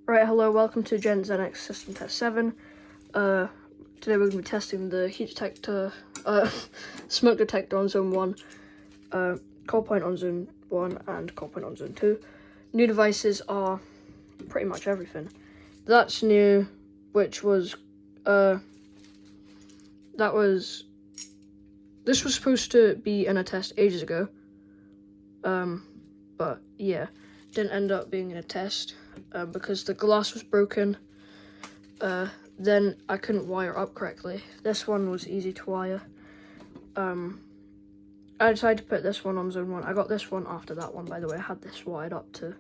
Right, hello, welcome to Gent Xenex System Test 7. Today we're going to be testing the heat detector, smoke detector on Zone 1, coal point on Zone 1, and coal point on Zone 2. New devices are pretty much everything. That's new, which was, this was supposed to be in a test ages ago, but yeah, didn't end up being in a test. Because the glass was broken, then I couldn't wire up correctly. This one was easy to wire. I decided to put this one on Zone 1. I got this one after that one, by the way. I had this wired up to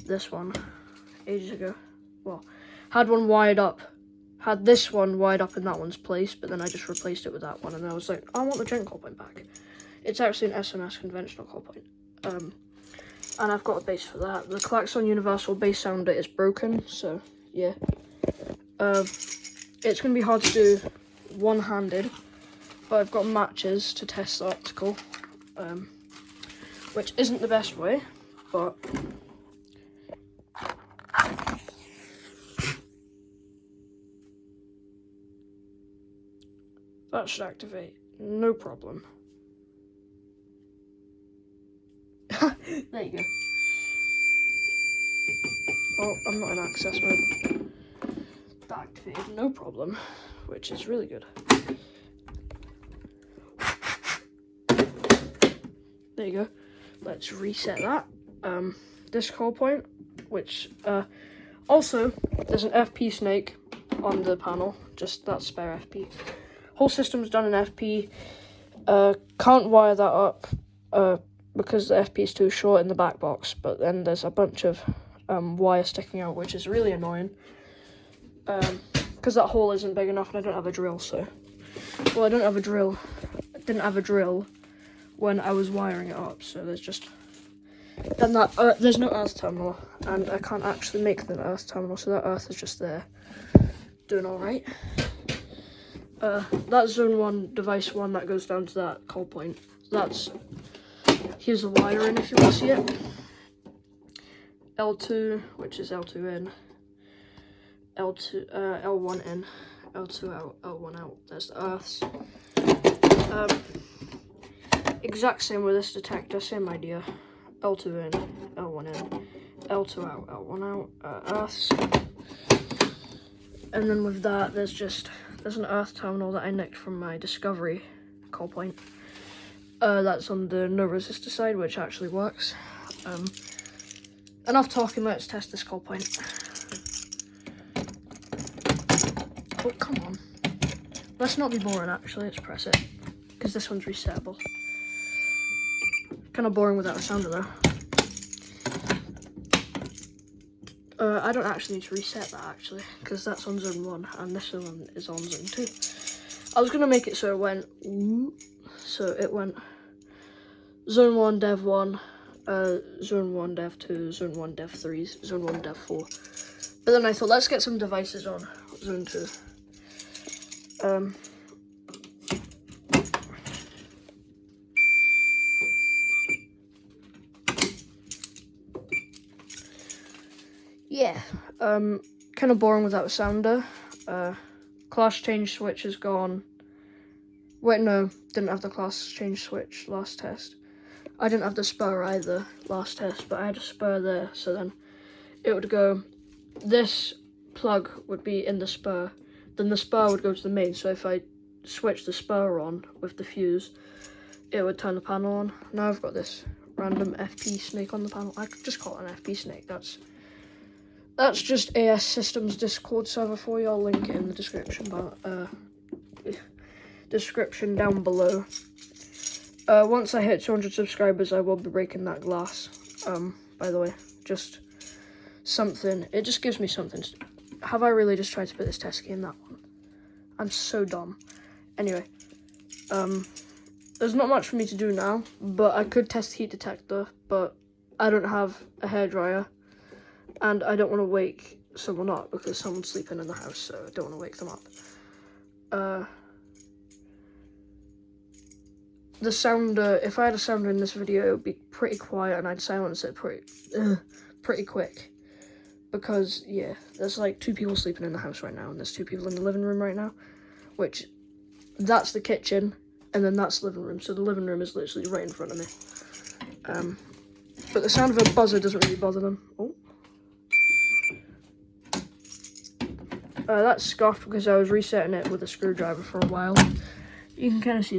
this one ages ago. Well, had this one wired up in that one's place, but then I just replaced it with that one, and then I was like, I want the Gent coal point back. It's actually an SMS conventional coal point. And I've got a base for that. The Klaxon Universal bass sounder is broken, so yeah. It's going to be hard to do one-handed, but I've got matches to test the optical, which isn't the best way, but that should activate, no problem. There you go. Oh, I'm not in access mode. That activated, no problem, which is really good. There you go. Let's reset that. This coal point, which also there's an FP snake on the panel. Just that spare FP. Whole system's done in FP. Can't wire that up because the FP is too short in the back box. But then there's a bunch of wire sticking out, which is really annoying. Because that hole isn't big enough, and I don't have a drill. So, well, I don't have a drill. I didn't have a drill when I was wiring it up. So there's just then that there's no earth terminal, and I can't actually make the earth terminal. So that earth is just there, doing all right. That's Zone 1, Device 1, that goes down to that coal point. Here's the wiring if you want to see it. L2, which is L2 in, L2, L1 in, L2 out, L1 out. There's the earths. Exact same with this detector, same idea. L2 in, L1 in, L2 out, L1 out, earths. And then with that, there's an earth terminal that I nicked from my Discovery coal point. That's on the no resistor side, which actually works. Enough talking, let's test this coal point. Oh, come on. Let's not be boring, actually, let's press it. Because this one's resettable. Kind of boring without a sounder, though. I don't actually need to reset that, actually, because that's on Zone 1, and this one is on Zone 2. I was going to make it so it went, Zone 1, Dev 1, Zone 1, Dev 2, Zone 1, Dev 3, Zone 1, Dev 4. But then I thought, let's get some devices on Zone 2. Yeah, kind of boring without a sounder. Class change switch is gone. Wait, no, didn't have the class change switch last test. I didn't have the spur either last test, but I had a spur there, so then it would go, this plug would be in the spur, then the spur would go to the main, so if I switch the spur on with the fuse, it would turn the panel on. Now I've got this random FP snake on the panel. I could just call it an FP snake. That's just AS Systems Discord server for you. I'll link it in the description, description down below. Once I hit 200 subscribers, I will be breaking that glass. By the way, just something. It just gives me something. Have I really just tried to put this test key in that one? I'm so dumb. Anyway, there's not much for me to do now, but I could test the heat detector, but I don't have a hairdryer. And I don't want to wake someone up because someone's sleeping in the house, so I don't want to wake them up. The sounder, if I had a sounder in this video, it would be pretty quiet and I'd silence it pretty quick. because, yeah, there's like 2 people sleeping in the house right now, and there's 2 people in the living room right now, which, that's the kitchen, and then that's the living room, so the living room is literally right in front of me. But the sound of a buzzer doesn't really bother them. Oh. That's scuffed because I was resetting it with a screwdriver for a while. You can kind of see